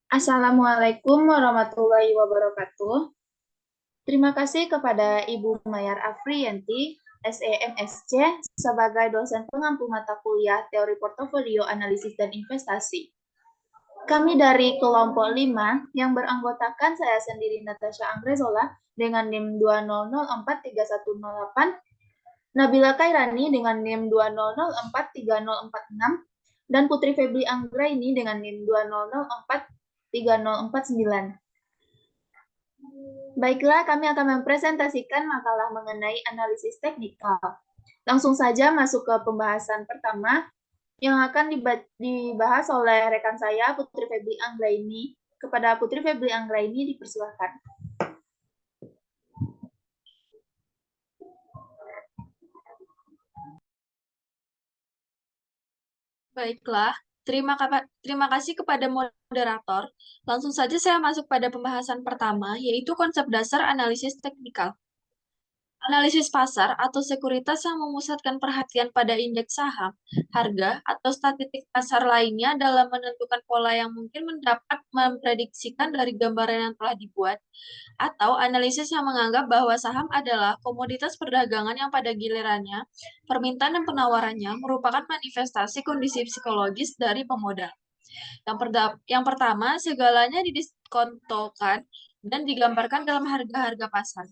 Assalamualaikum warahmatullahi wabarakatuh. Terima kasih kepada Ibu Mayar Afriyanti, SEMSC, sebagai dosen pengampu mata kuliah Teori Portofolio Analisis dan Investasi. Kami dari kelompok 5 yang beranggotakan saya sendiri Natasha Angrezola dengan NIM 200431008, Nabila Kairani dengan NIM 200430446, dan Putri Febri Anggraini dengan NIM 200430449. Baiklah, kami akan mempresentasikan makalah mengenai analisis teknikal. Langsung saja masuk ke pembahasan pertama yang akan dibahas oleh rekan saya, Putri Febri Anggraini. Kepada Putri Febri Anggraini dipersilakan. Baiklah, terima kasih kepada moderator. Langsung saja saya masuk pada pembahasan pertama, yaitu konsep dasar analisis teknikal. Analisis pasar atau sekuritas yang memusatkan perhatian pada indeks saham, harga, atau statistik pasar lainnya dalam menentukan pola yang mungkin dapat memprediksikan dari gambaran yang telah dibuat, atau analisis yang menganggap bahwa saham adalah komoditas perdagangan yang pada gilirannya, permintaan dan penawarannya merupakan manifestasi kondisi psikologis dari pemodal. Yang pertama, segalanya didiskontokan dan digambarkan dalam harga-harga pasar.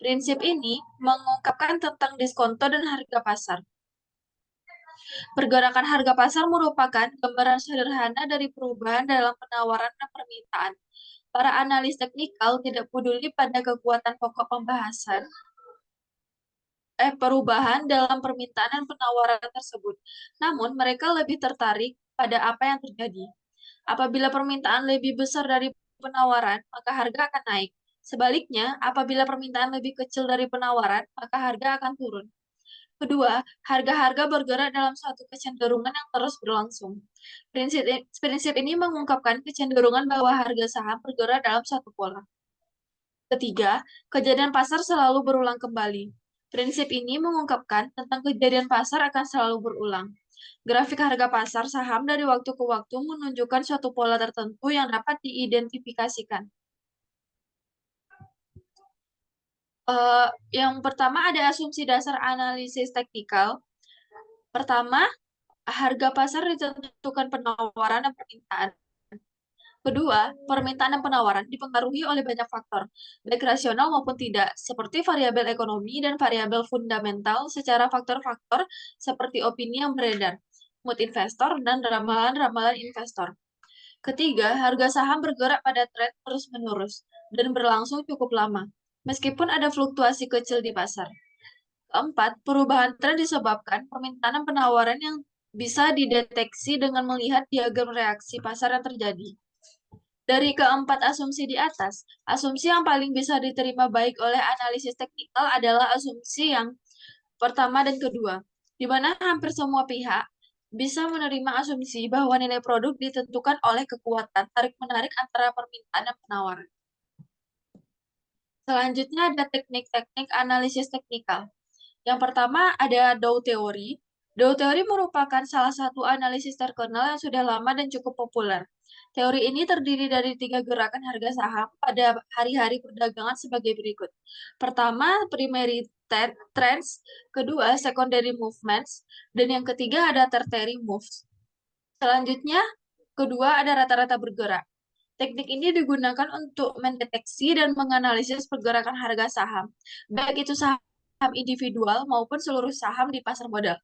Prinsip ini mengungkapkan tentang diskonto dan harga pasar. Pergerakan harga pasar merupakan gambaran sederhana dari perubahan dalam penawaran dan permintaan. Para analis teknikal tidak peduli pada kekuatan pokok perubahan dalam permintaan dan penawaran tersebut. Namun, mereka lebih tertarik pada apa yang terjadi. Apabila permintaan lebih besar dari penawaran, maka harga akan naik. Sebaliknya, apabila permintaan lebih kecil dari penawaran, maka harga akan turun. Kedua, harga-harga bergerak dalam suatu kecenderungan yang terus berlangsung. Prinsip ini mengungkapkan kecenderungan bahwa harga saham bergerak dalam satu pola. Ketiga, kejadian pasar selalu berulang kembali. Prinsip ini mengungkapkan tentang kejadian pasar akan selalu berulang. Grafik harga pasar saham dari waktu ke waktu menunjukkan suatu pola tertentu yang dapat diidentifikasikan. Yang pertama ada asumsi dasar analisis teknikal. Pertama, harga pasar ditentukan penawaran dan permintaan. Kedua, permintaan dan penawaran dipengaruhi oleh banyak faktor, baik rasional maupun tidak, seperti variabel ekonomi dan variabel fundamental secara faktor-faktor seperti opini yang beredar, mood investor, dan ramalan-ramalan investor. Ketiga, harga saham bergerak pada tren terus-menerus dan berlangsung cukup lama, meskipun ada fluktuasi kecil di pasar. Keempat, perubahan tren disebabkan permintaan dan penawaran yang bisa dideteksi dengan melihat diagram reaksi pasar yang terjadi. Dari keempat asumsi di atas, asumsi yang paling bisa diterima baik oleh analisis teknikal adalah asumsi yang pertama dan kedua, di mana hampir semua pihak bisa menerima asumsi bahwa nilai produk ditentukan oleh kekuatan tarik-menarik antara permintaan dan penawaran. Selanjutnya ada teknik-teknik analisis teknikal. Yang pertama ada Dow Theory. Dow Theory merupakan salah satu analisis terkenal yang sudah lama dan cukup populer. Teori ini terdiri dari 3 gerakan harga saham pada hari-hari perdagangan sebagai berikut. Pertama, primary trends, kedua, secondary movements, dan yang ketiga ada tertiary moves. Selanjutnya, kedua ada rata-rata bergerak. Teknik ini digunakan untuk mendeteksi dan menganalisis pergerakan harga saham, baik itu saham individual maupun seluruh saham di pasar modal.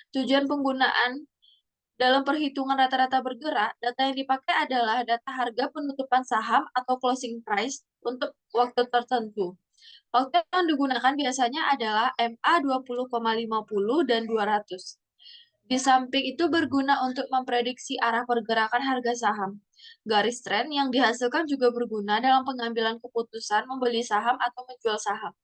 Tujuan penggunaan dalam perhitungan rata-rata bergerak, data yang dipakai adalah data harga penutupan saham atau closing price untuk waktu tertentu. Waktu yang digunakan biasanya adalah MA 20,50 dan 200. Di samping itu berguna untuk memprediksi arah pergerakan harga saham. Garis tren yang dihasilkan juga berguna dalam pengambilan keputusan membeli saham atau menjual saham.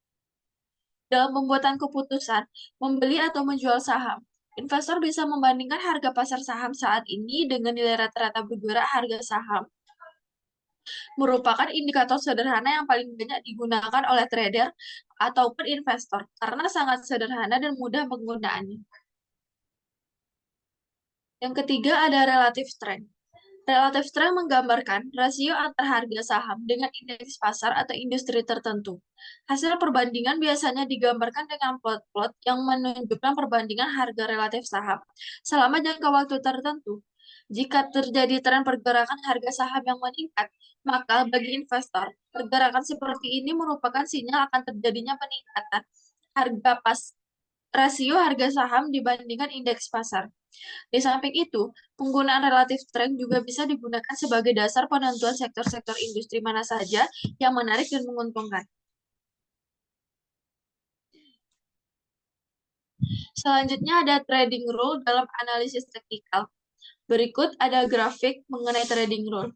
Dalam pembuatan keputusan membeli atau menjual saham, investor bisa membandingkan harga pasar saham saat ini dengan nilai rata-rata bergerak harga saham. Merupakan indikator sederhana yang paling banyak digunakan oleh trader ataupun investor karena sangat sederhana dan mudah penggunaannya. Yang ketiga ada relative strength. Relative strength menggambarkan rasio antar harga saham dengan indeks pasar atau industri tertentu. Hasil perbandingan biasanya digambarkan dengan plot-plot yang menunjukkan perbandingan harga relatif saham selama jangka waktu tertentu. Jika terjadi tren pergerakan harga saham yang meningkat, maka bagi investor, pergerakan seperti ini merupakan sinyal akan terjadinya peningkatan harga rasio harga saham dibandingkan indeks pasar. Di samping itu, penggunaan relative strength juga bisa digunakan sebagai dasar penentuan sektor-sektor industri mana saja yang menarik dan menguntungkan. Selanjutnya ada trading rule dalam analisis teknikal. Berikut ada grafik mengenai trading rule.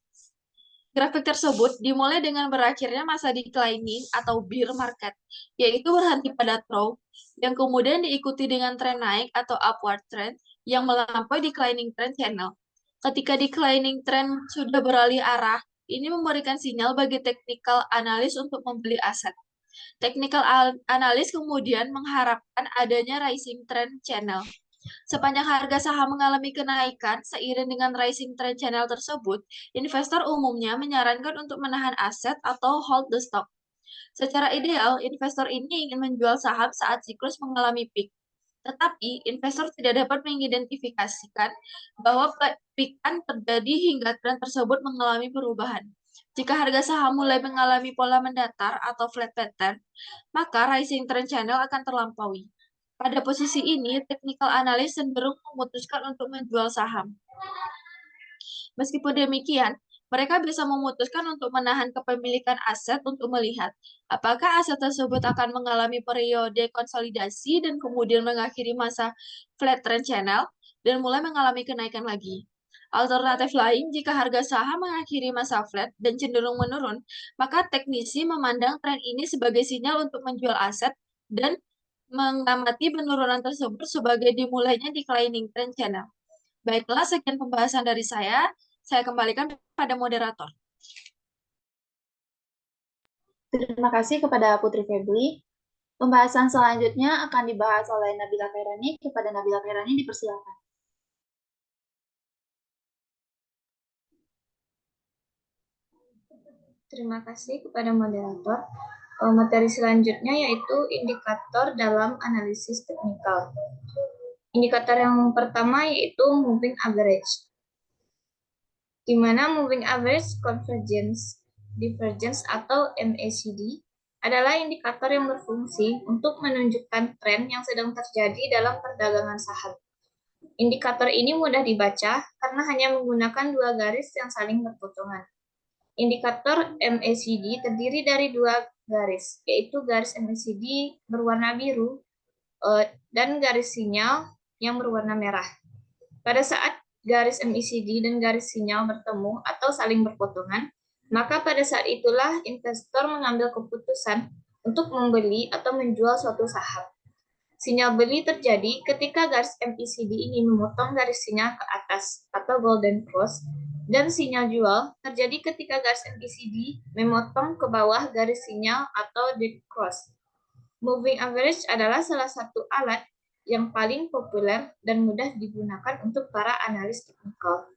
Grafik tersebut dimulai dengan berakhirnya masa declining atau bear market, yaitu berhenti pada trough, yang kemudian diikuti dengan tren naik atau upward trend yang melampaui declining trend channel. Ketika declining trend sudah beralih arah, ini memberikan sinyal bagi technical analis untuk membeli aset. Technical analis kemudian mengharapkan adanya rising trend channel. Sepanjang harga saham mengalami kenaikan seiring dengan rising trend channel tersebut, investor umumnya menyarankan untuk menahan aset atau hold the stock. Secara ideal, investor ini ingin menjual saham saat siklus mengalami peak. Tetapi, investor tidak dapat mengidentifikasikan bahwa peak-an terjadi hingga tren tersebut mengalami perubahan. Jika harga saham mulai mengalami pola mendatar atau flat pattern, maka rising trend channel akan terlampaui. Pada posisi ini, technical analyst cenderung memutuskan untuk menjual saham. Meskipun demikian, mereka bisa memutuskan untuk menahan kepemilikan aset untuk melihat apakah aset tersebut akan mengalami periode konsolidasi dan kemudian mengakhiri masa flat trend channel dan mulai mengalami kenaikan lagi. Alternatif lain, jika harga saham mengakhiri masa flat dan cenderung menurun, maka teknisi memandang tren ini sebagai sinyal untuk menjual aset dan mengamati penurunan tersebut sebagai dimulainya declining trend channel. Baiklah, sekian pembahasan dari saya. Saya kembalikan pada moderator. Terima kasih kepada Putri Febri. Pembahasan selanjutnya akan dibahas oleh Nabila Khairani. Kepada Nabila Khairani dipersilakan. Terima kasih kepada moderator. Materi selanjutnya yaitu indikator dalam analisis teknikal. Indikator yang pertama yaitu moving average, di mana moving average convergence, divergence atau MACD adalah indikator yang berfungsi untuk menunjukkan tren yang sedang terjadi dalam perdagangan saham. Indikator ini mudah dibaca karena hanya menggunakan dua garis yang saling berpotongan. Indikator MACD terdiri dari dua garis, yaitu garis MACD berwarna biru dan garis sinyal yang berwarna merah. Pada saat garis MACD dan garis sinyal bertemu atau saling berpotongan, maka pada saat itulah investor mengambil keputusan untuk membeli atau menjual suatu saham. Sinyal beli terjadi ketika garis MACD ini memotong garis sinyal ke atas atau golden cross, dan sinyal jual terjadi ketika garis MACD memotong ke bawah garis sinyal atau dead cross. Moving average adalah salah satu alat yang paling populer dan mudah digunakan untuk para analis teknikal.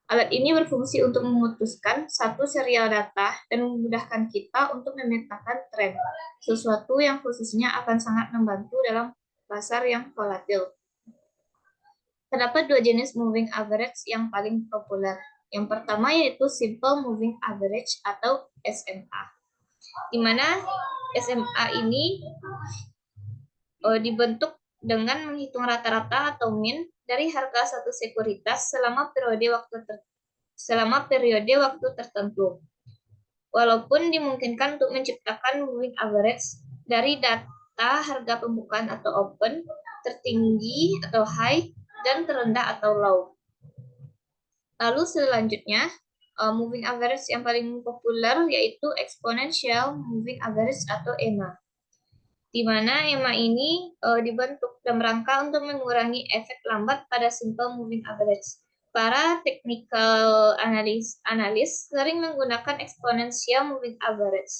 Alat ini berfungsi untuk memutuskan satu serial data dan memudahkan kita untuk memetakan tren, sesuatu yang khususnya akan sangat membantu dalam pasar yang volatil. Terdapat dua jenis moving average yang paling populer. Yang pertama yaitu Simple Moving Average atau SMA, di mana SMA ini dibentuk dengan menghitung rata-rata atau mean dari harga satu sekuritas selama periode waktu tertentu. Walaupun dimungkinkan untuk menciptakan moving average dari data harga pembukaan atau open, tertinggi atau high, dan terendah atau low. Lalu selanjutnya, moving average yang paling populer yaitu exponential moving average atau EMA, di mana EMA ini dibentuk dalam rangka untuk mengurangi efek lambat pada simple moving average. Para technical analis sering menggunakan exponential moving average.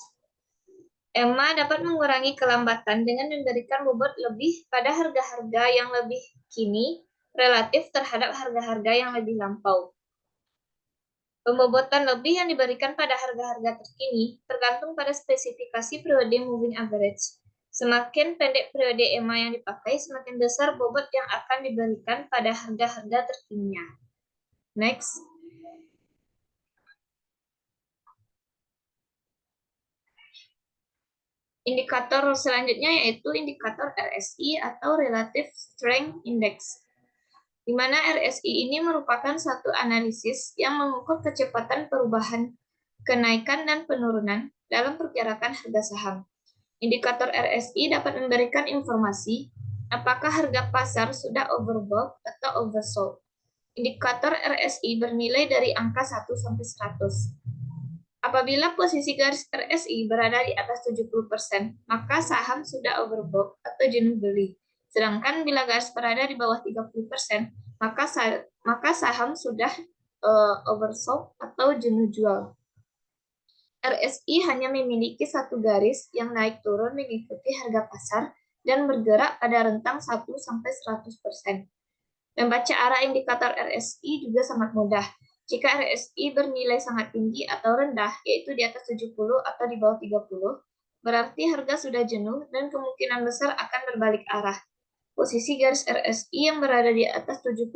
EMA dapat mengurangi kelambatan dengan memberikan bobot lebih pada harga-harga yang lebih kini relatif terhadap harga-harga yang lebih lampau. Pembobotan lebih yang diberikan pada harga-harga terkini tergantung pada spesifikasi periode moving average. Semakin pendek periode EMA yang dipakai, semakin besar bobot yang akan diberikan pada harga-harga terkininya. Next. Indikator selanjutnya yaitu indikator RSI atau Relative Strength Index, di mana RSI ini merupakan satu analisis yang mengukur kecepatan perubahan kenaikan dan penurunan dalam pergerakan harga saham. Indikator RSI dapat memberikan informasi apakah harga pasar sudah overbought atau oversold. Indikator RSI bernilai dari angka 1 sampai 100. Apabila posisi garis RSI berada di atas 70%, maka saham sudah overbought atau jenuh beli. Sedangkan bila garis berada di bawah 30%, maka saham sudah oversold atau jenuh jual. RSI hanya memiliki satu garis yang naik turun mengikuti harga pasar dan bergerak pada rentang 1 sampai 100%. Membaca arah indikator RSI juga sangat mudah. Jika RSI bernilai sangat tinggi atau rendah, yaitu di atas 70 atau di bawah 30, berarti harga sudah jenuh dan kemungkinan besar akan berbalik arah. Posisi garis RSI yang berada di atas 70%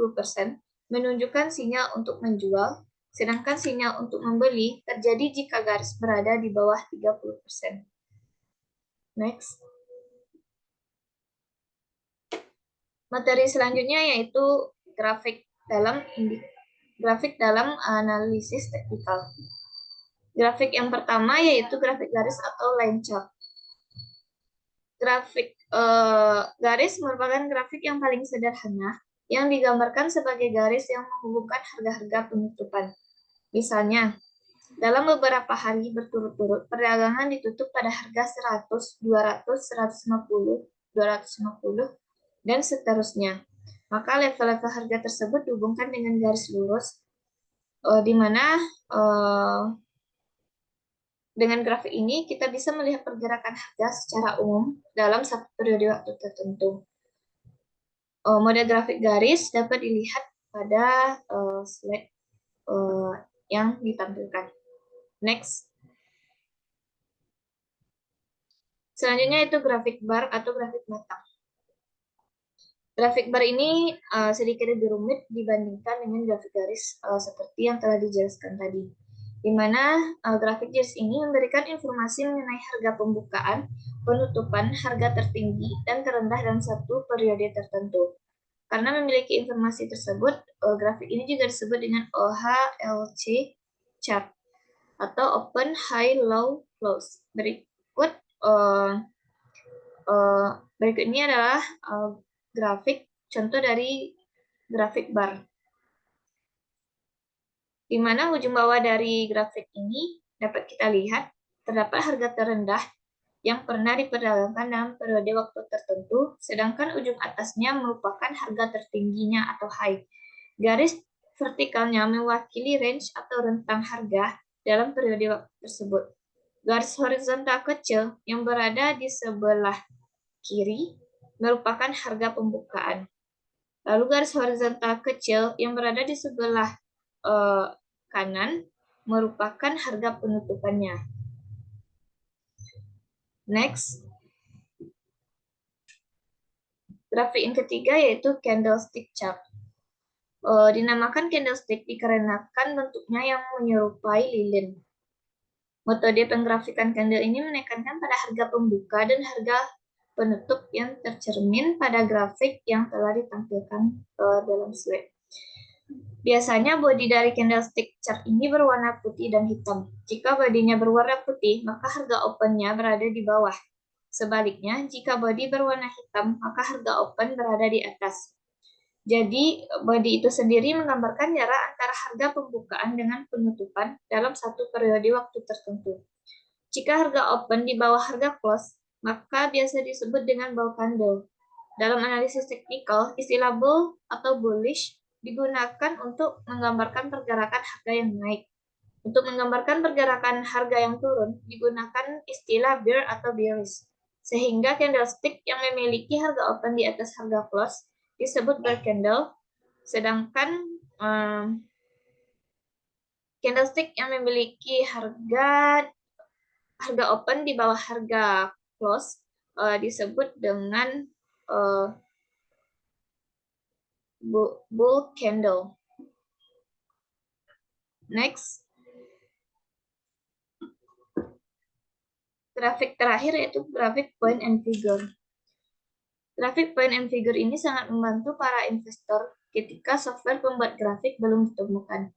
menunjukkan sinyal untuk menjual, sedangkan sinyal untuk membeli terjadi jika garis berada di bawah 30%. Next. Materi selanjutnya yaitu grafik dalam analisis teknikal. Grafik yang pertama yaitu grafik garis atau line chart. Grafik garis merupakan grafik yang paling sederhana yang digambarkan sebagai garis yang menghubungkan harga-harga penutupan. Misalnya, dalam beberapa hari berturut-turut, perdagangan ditutup pada harga 100, 200, 150, 250, dan seterusnya. Maka level-level harga tersebut dihubungkan dengan garis lurus, di mana dengan grafik ini kita bisa melihat pergerakan harga secara umum dalam satu periode waktu tertentu. Model grafik garis dapat dilihat pada slide yang ditampilkan. Next. Selanjutnya itu grafik bar atau grafik matang. Grafik bar ini sedikit lebih rumit dibandingkan dengan grafik garis seperti yang telah dijelaskan tadi, di mana grafik garis ini memberikan informasi mengenai harga pembukaan, penutupan, harga tertinggi, dan terendah dalam satu periode tertentu. Karena memiliki informasi tersebut, grafik ini juga disebut dengan OHLC chart atau Open High Low Close. Berikut ini adalah grafik contoh dari grafik bar, di mana ujung bawah dari grafik ini dapat kita lihat terdapat harga terendah yang pernah diperdagangkan dalam periode waktu tertentu, sedangkan ujung atasnya merupakan harga tertingginya atau high. Garis vertikalnya mewakili range atau rentang harga dalam periode waktu tersebut. Garis horizontal kecil yang berada di sebelah kiri merupakan harga pembukaan. Lalu garis horizontal kecil yang berada di sebelah kanan merupakan harga penutupannya. Next. Grafik yang ketiga yaitu candlestick chart. Dinamakan candlestick dikarenakan bentuknya yang menyerupai lilin. Metode penggrafikan candle ini menekankan pada harga pembuka dan harga penutup yang tercermin pada grafik yang telah ditampilkan dalam slide. Biasanya bodi dari candlestick chart ini berwarna putih dan hitam. Jika bodinya berwarna putih, maka harga open-nya berada di bawah. Sebaliknya, jika bodi berwarna hitam, maka harga open berada di atas. Jadi, bodi itu sendiri menggambarkan jarak antara harga pembukaan dengan penutupan dalam satu periode waktu tertentu. Jika harga open di bawah harga close, maka biasa disebut dengan bull candle. Dalam analisis teknikal, istilah bull atau bullish digunakan untuk menggambarkan pergerakan harga yang naik. Untuk menggambarkan pergerakan harga yang turun, digunakan istilah bear atau bearish. Sehingga candlestick yang memiliki harga open di atas harga close disebut bear candle, Sedangkan candlestick yang memiliki harga open di bawah harga close disebut dengan bull candle. Next, grafik terakhir yaitu grafik point and figure. Grafik point and figure ini sangat membantu para investor ketika software pembuat grafik belum ditemukan.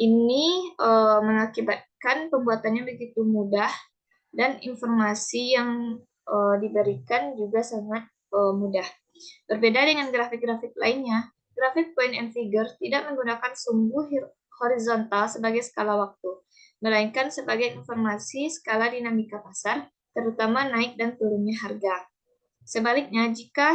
Ini mengakibatkan pembuatannya begitu mudah dan informasi yang diberikan juga sangat mudah. Berbeda dengan grafik-grafik lainnya, grafik point and figure tidak menggunakan sumbu horizontal sebagai skala waktu, melainkan sebagai informasi skala dinamika pasar, terutama naik dan turunnya harga. Sebaliknya, jika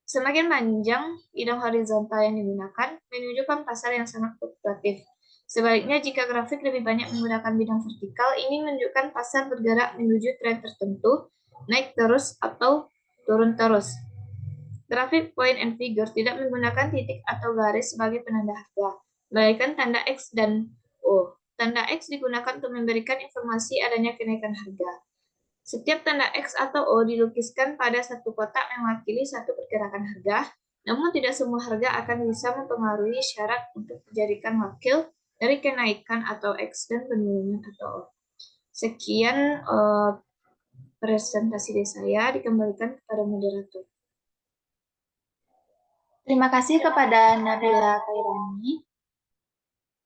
semakin panjang bidang horizontal yang digunakan, menunjukkan pasar yang sangat fluktuatif. Sebaliknya, jika grafik lebih banyak menggunakan bidang vertikal, ini menunjukkan pasar bergerak menuju tren tertentu, naik terus atau turun terus. Grafik point and figure tidak menggunakan titik atau garis sebagai penanda harga, melainkan tanda X dan O. Tanda X digunakan untuk memberikan informasi adanya kenaikan harga. Setiap tanda X atau O dilukiskan pada satu kotak mewakili satu pergerakan harga, namun tidak semua harga akan bisa mempengaruhi syarat untuk dijadikan wakil dari kenaikan atau X dan penurunan atau O. Sekian presentasi dari saya, dikembalikan kepada moderator. Terima kasih kepada Nabila Khairani.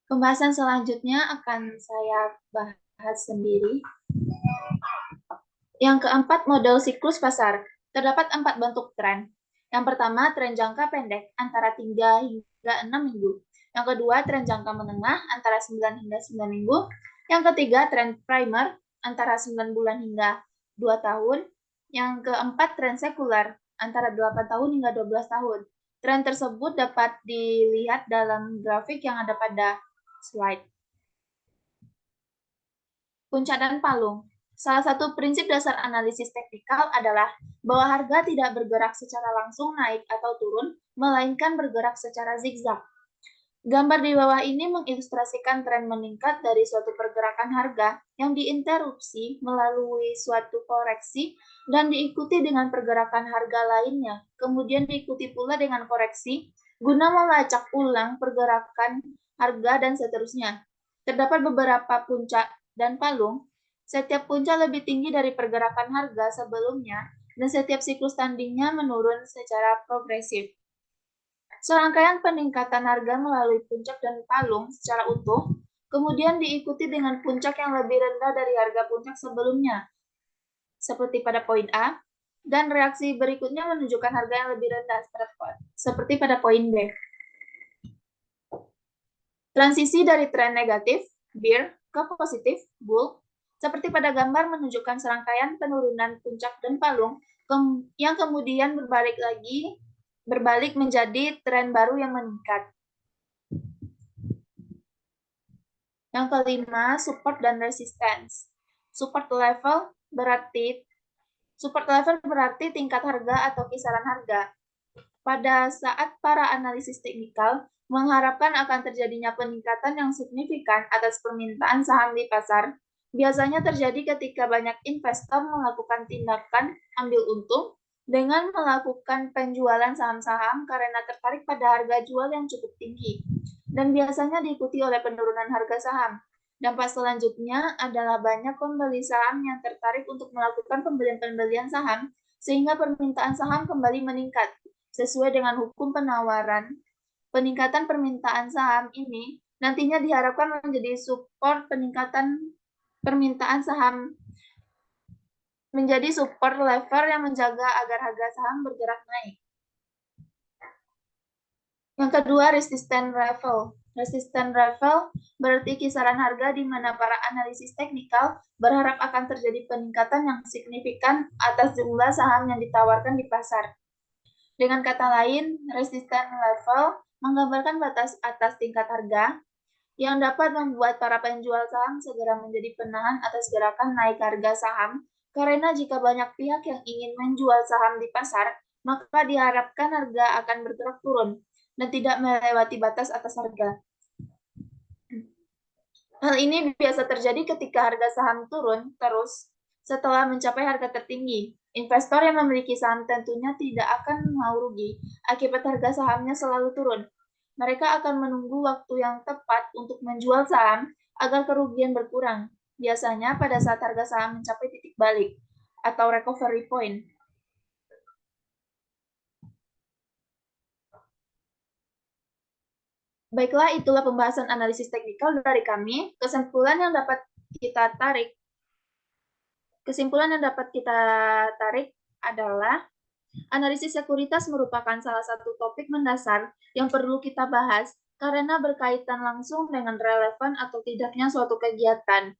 Pembahasan selanjutnya akan saya bahas sendiri. Yang keempat, model siklus pasar. Terdapat 4 bentuk tren. Yang pertama, tren jangka pendek antara 3 hingga 6 minggu. Yang kedua, tren jangka menengah antara 9 hingga 9 minggu. Yang ketiga, tren primer antara 9 bulan hingga 2 tahun. Yang keempat, tren sekuler antara 8 tahun hingga 12 tahun. Tren tersebut dapat dilihat dalam grafik yang ada pada slide. Puncak dan palung. Salah satu prinsip dasar analisis teknikal adalah bahwa harga tidak bergerak secara langsung naik atau turun, melainkan bergerak secara zigzag. Gambar di bawah ini mengilustrasikan tren meningkat dari suatu pergerakan harga yang diinterupsi melalui suatu koreksi dan diikuti dengan pergerakan harga lainnya, kemudian diikuti pula dengan koreksi guna melacak ulang pergerakan harga dan seterusnya. Terdapat beberapa puncak dan palung. Setiap puncak lebih tinggi dari pergerakan harga sebelumnya, dan setiap siklus tandingnya menurun secara progresif. Serangkaian peningkatan harga melalui puncak dan palung secara utuh, kemudian diikuti dengan puncak yang lebih rendah dari harga puncak sebelumnya, seperti pada poin A, dan reaksi berikutnya menunjukkan harga yang lebih rendah, seperti pada poin B. Transisi dari tren negatif, bear, ke positif, bull, seperti pada gambar menunjukkan serangkaian penurunan puncak dan palung yang kemudian berbalik menjadi tren baru yang meningkat. Yang kelima, support dan resistance. Support level berarti tingkat harga atau kisaran harga. Pada saat para analisis teknikal mengharapkan akan terjadinya peningkatan yang signifikan atas permintaan saham di pasar, biasanya terjadi ketika banyak investor melakukan tindakan ambil untung dengan melakukan penjualan saham-saham karena tertarik pada harga jual yang cukup tinggi, dan biasanya diikuti oleh penurunan harga saham. Dampak selanjutnya adalah banyak pembeli saham yang tertarik untuk melakukan pembelian saham, sehingga permintaan saham kembali meningkat. Sesuai dengan hukum penawaran, peningkatan permintaan saham ini nantinya diharapkan menjadi support peningkatan permintaan saham, menjadi support lever yang menjaga agar harga saham bergerak naik. Yang kedua, resistance level. Resistance level berarti kisaran harga di mana para analisis teknikal berharap akan terjadi peningkatan yang signifikan atas jumlah saham yang ditawarkan di pasar. Dengan kata lain, resistance level menggambarkan batas atas tingkat harga yang dapat membuat para penjual saham segera menjadi penahan atas gerakan naik harga saham, karena jika banyak pihak yang ingin menjual saham di pasar, maka diharapkan harga akan bergerak turun. dan tidak melewati batas atas harga. Hal ini biasa terjadi ketika harga saham turun terus setelah mencapai harga tertinggi. Investor yang memiliki saham tentunya tidak akan mau rugi akibat harga sahamnya selalu turun. Mereka akan menunggu waktu yang tepat untuk menjual saham agar kerugian berkurang. Biasanya pada saat harga saham mencapai titik balik atau recovery point. Baiklah, itulah pembahasan analisis teknikal dari kami. Kesimpulan yang dapat kita tarik adalah analisis sekuritas merupakan salah satu topik mendasar yang perlu kita bahas karena berkaitan langsung dengan relevan atau tidaknya suatu kegiatan.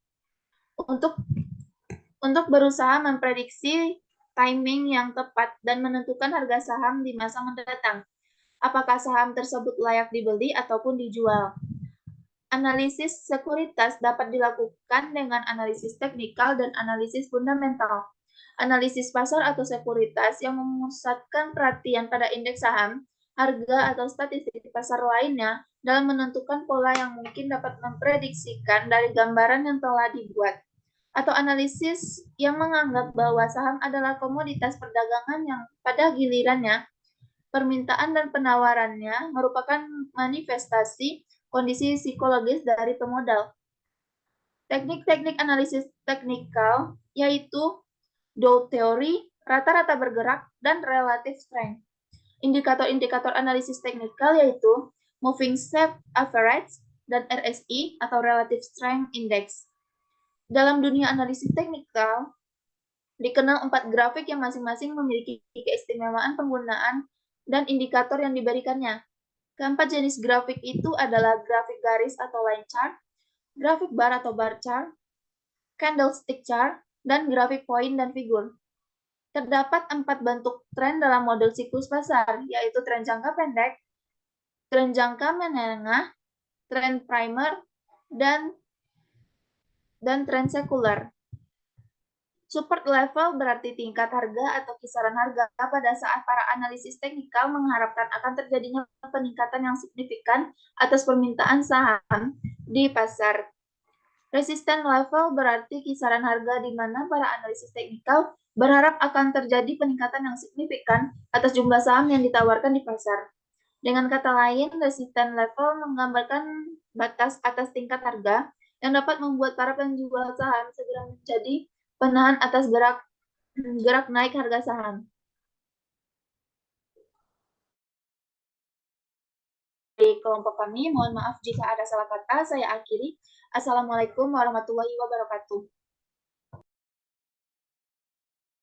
Untuk berusaha memprediksi timing yang tepat dan menentukan harga saham di masa mendatang. Apakah saham tersebut layak dibeli ataupun dijual? Analisis sekuritas dapat dilakukan dengan analisis teknikal dan analisis fundamental. Analisis pasar atau sekuritas yang memusatkan perhatian pada indeks saham, harga atau statistik pasar lainnya dalam menentukan pola yang mungkin dapat memprediksikan dari gambaran yang telah dibuat. Atau analisis yang menganggap bahwa saham adalah komoditas perdagangan yang pada gilirannya permintaan dan penawarannya merupakan manifestasi kondisi psikologis dari pemodal. Teknik-teknik analisis teknikal yaitu Dow Theory, rata-rata bergerak, dan relative strength. Indikator-indikator analisis teknikal yaitu Moving Average dan RSI atau Relative Strength Index. Dalam dunia analisis teknikal, dikenal 4 grafik yang masing-masing memiliki keistimewaan penggunaan dan indikator yang diberikannya. Keempat jenis grafik itu adalah grafik garis atau line chart, grafik bar atau bar chart, candlestick chart, dan grafik poin dan figur. Terdapat 4 bentuk tren dalam model siklus pasar, yaitu tren jangka pendek, tren jangka menengah, tren primer, dan tren sekuler. Support level berarti tingkat harga atau kisaran harga pada saat para analisis teknikal mengharapkan akan terjadinya peningkatan yang signifikan atas permintaan saham di pasar. Resisten level berarti kisaran harga di mana para analisis teknikal berharap akan terjadi peningkatan yang signifikan atas jumlah saham yang ditawarkan di pasar. Dengan kata lain, resisten level menggambarkan batas atas tingkat harga yang dapat membuat para penjual saham segera menjadi penahan atas gerak naik harga saham. Dari kelompok kami, mohon maaf jika ada salah kata, saya akhiri. Assalamualaikum warahmatullahi wabarakatuh.